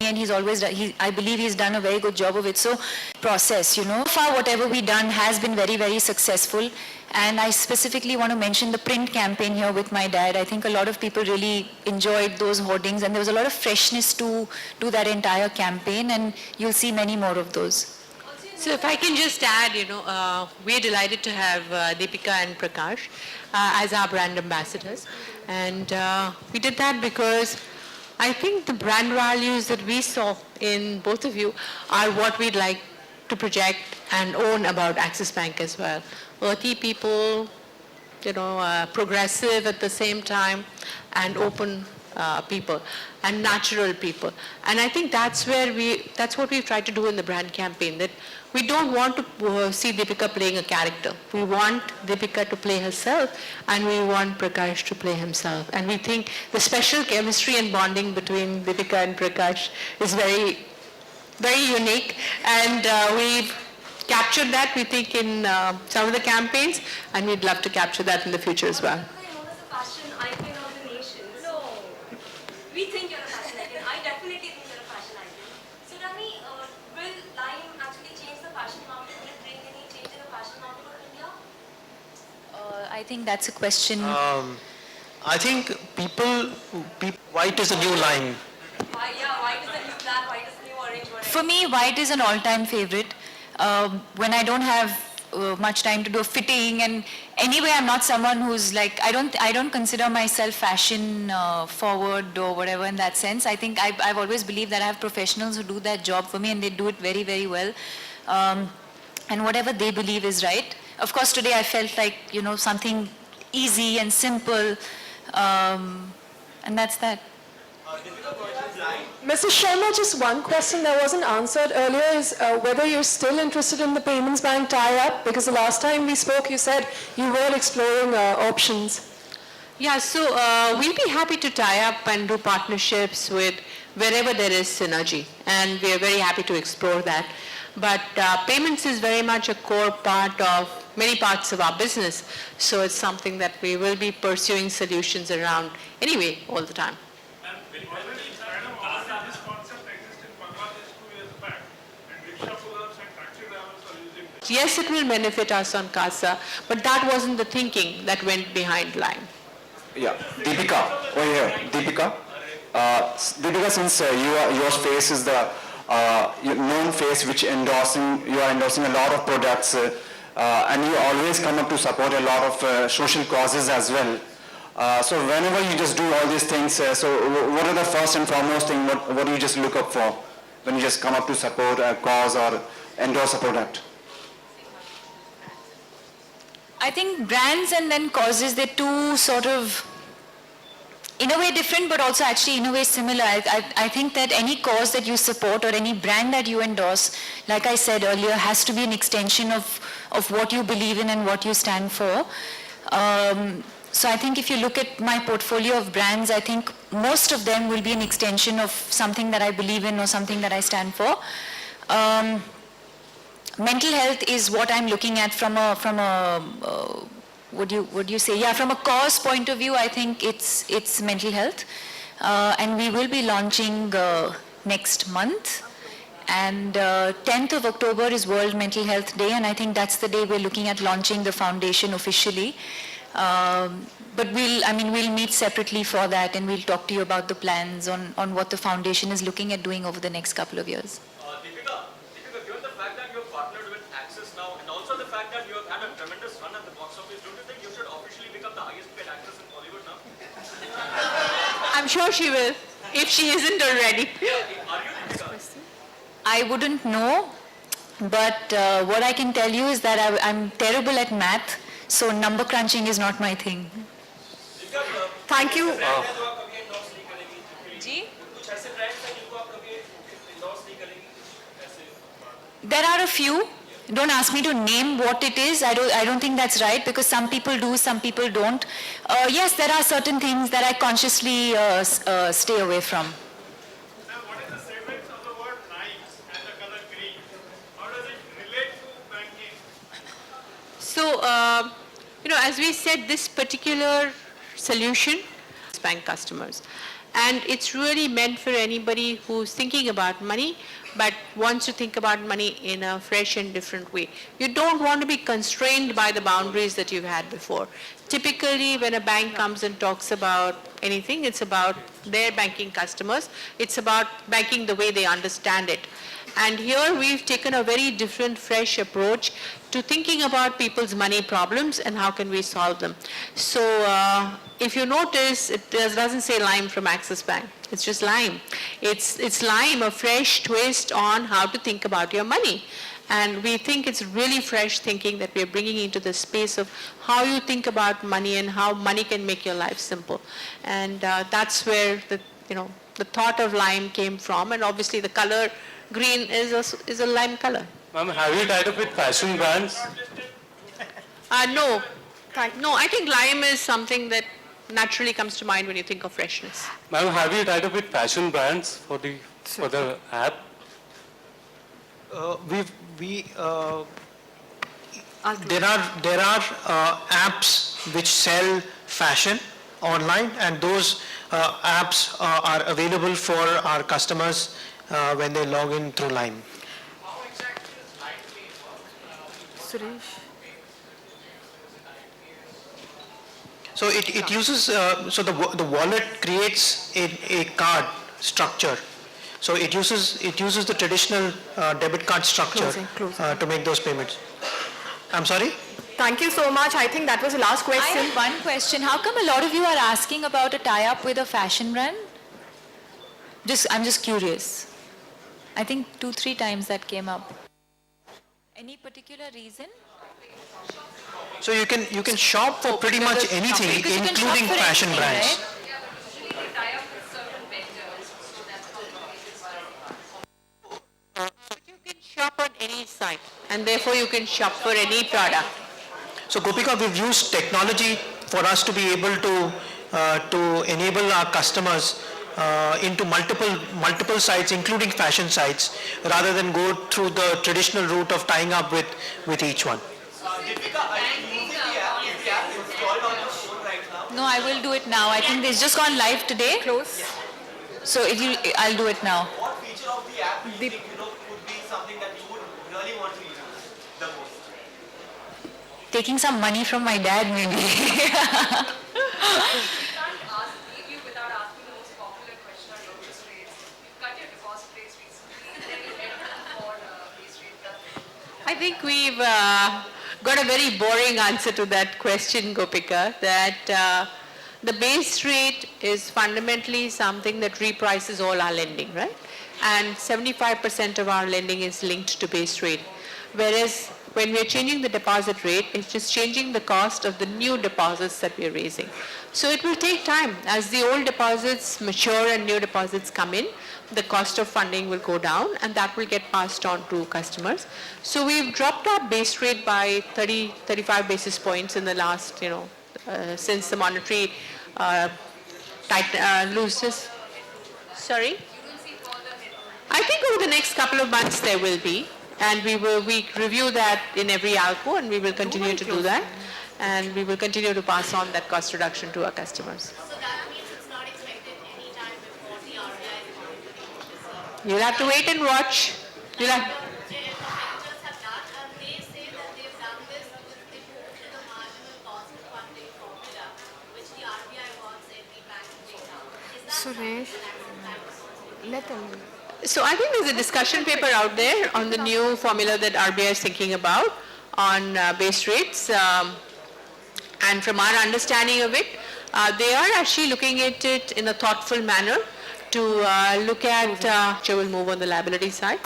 and he's always I believe he's done a very good job of it. So process, so far whatever we done has been very, very successful. And I specifically want to mention the print campaign here with my dad. I think a lot of people really enjoyed those hoardings, and there was a lot of freshness to that entire campaign, and you'll see many more of those. So if I can just add, we're delighted to have Deepika and Prakash as our brand ambassadors. And we did that because I think the brand values that we saw in both of you are what we'd like to project and own about Axis Bank as well. Earthy people, progressive at the same time, and open people and natural people. And I think that's what we've tried to do in the brand campaign, that we don't want to see Deepika playing a character. We want Deepika to play herself, and we want Prakash to play himself. And we think the special chemistry and bonding between Deepika and Prakash is very, very unique. And we've captured that, we think, in some of the campaigns, and we'd love to capture that in the future as well. We think you're a fashion icon. I definitely think you're a fashion icon. So tell me, will Lime actually change the fashion market? Will it bring any change in the fashion market of India? I think that's a question. I think white is a new line. White is the new black, white is the new orange. For me, white is an all-time favorite. When I don't have much time to do a fitting, and anyway, I'm not someone who's like, I don't consider myself fashion forward or whatever in that sense. I think I've always believed that I have professionals who do that job for me, and they do it very, very well. And whatever they believe is right. Of course, today I felt like, something easy and simple, and that's that. Mrs. Sharma, just one question that wasn't answered earlier is whether you're still interested in the Payments Bank tie-up, because the last time we spoke you said you were exploring options. Yeah, so we'll be happy to tie up and do partnerships with wherever there is synergy, and we are very happy to explore that. But payments is very much a core part of many parts of our business, so it's something that we will be pursuing solutions around anyway all the time. Yes, it will benefit us on CASA, but that wasn't the thinking that went behind Lime. Yeah, Deepika, over here. Deepika, Deepika, since your face is the known face which you are endorsing a lot of products, and you always come up to support a lot of social causes as well. So whenever you just do all these things, so what are the first and foremost thing, what do you just look up for when you just come up to support a cause or endorse a product? I think brands and then causes, they're two sort of, in a way different, but also actually in a way similar. I think that any cause that you support or any brand that you endorse, like I said earlier, has to be an extension of what you believe in and what you stand for. So I think if you look at my portfolio of brands, I think most of them will be an extension of something that I believe in or something that I stand for. Mental health is what I'm looking at from a would you say? Yeah, from a cause point of view, I think it's mental health, and we will be launching next month. And 10th of October is World Mental Health Day, and I think that's the day we're looking at launching the foundation officially. But we'll meet separately for that, and we'll talk to you about the plans on what the foundation is looking at doing over the next couple of years. Deepika, given the fact that you have partnered with Axis now, and also the fact that you have had a tremendous run at the box office, don't you think you should officially become the highest paid actress in Bollywood now? I'm sure she will, if she isn't already. Are you, Deepika? I wouldn't know, but what I can tell you is that I'm terrible at math, so number crunching is not my thing. Thank you. There are a few. Don't ask me to name what it is. I don't think that's right, because some people do, some people don't. Yes, there are certain things that I consciously stay away from. What is the significance of the word knives and the color green? How does it relate to banking? So, as we said, this particular solution is bank customers. And it's really meant for anybody who's thinking about money, but wants to think about money in a fresh and different way. You don't want to be constrained by the boundaries that you've had before. Typically, when a bank comes and talks about anything, it's about their banking customers. It's about banking the way they understand it. And here we've taken a very different, fresh approach to thinking about people's money problems and how can we solve them. So if you notice, it doesn't say Lime from Axis Bank. It's just Lime. It's Lime, a fresh twist on how to think about your money. And we think it's really fresh thinking that we're bringing into the space of how you think about money and how money can make your life simple. And that's where the thought of Lime came from. And obviously the color green is a lime color. Ma'am, have you tied up with fashion brands? No. No, I think lime is something that naturally comes to mind when you think of freshness. Ma'am, have you tied up with fashion brands for the app? There are apps which sell fashion online, and those apps are available for our customers when they log in through Lime. Suresh? So it uses, so the wallet creates a card structure. So it uses the traditional debit card structure to make those payments. I'm sorry? Thank you so much. I think that was the last I question. have one question. How come a lot of you are asking about a tie-up with a fashion brand? I'm just curious. I think 2-3 times that came up. Any particular reason? So you can shop for pretty much anything, Because you can shop including for fashion anything, brands. right? You can shop on any site, and therefore you can shop for any product. So Deepika, we've used technology for us to be able to enable our customers into multiple sites, including fashion sites, rather than go through the traditional route of tying up with each one. No, I will do it now. I think it's just gone live today. Close. So I'll do it now. What feature of the app do you think, would be something that you would really want to use the most? Taking some money from my dad, maybe. Can't leave you without asking the most popular question on interest rates. You've cut your deposit rates recently, and then you get for base rate cut. I think we've got a very boring answer to that question, Deepika, that the base rate is fundamentally something that reprices all our lending, right? And 75% of our lending is linked to base rate. Whereas when we are changing the deposit rate, it's just changing the cost of the new deposits that we are raising. So it will take time. As the old deposits mature and new deposits come in, the cost of funding will go down, and that will get passed on to customers. So we've dropped our base rate by 35 basis points in the last, since the monetary looses. Sorry? I think over the next couple of months there will be, and we review that in every ALCO, and we will continue to do that, and we will continue to pass on that cost reduction to our customers. So that means it's not expected any time before the RBI is monitoring this. You'll have to wait and watch. You'll have, Competitors have done, and they say that they've done this because they moved to the marginal cost of funding formula, which the RBI wants every bank to take out. Is that Suresh, let them. So I think there's a discussion paper out there on the new formula that RBI is thinking about on base rates. And from our understanding of it, they are actually looking at it in a thoughtful manner to look at, which will move on the liability side.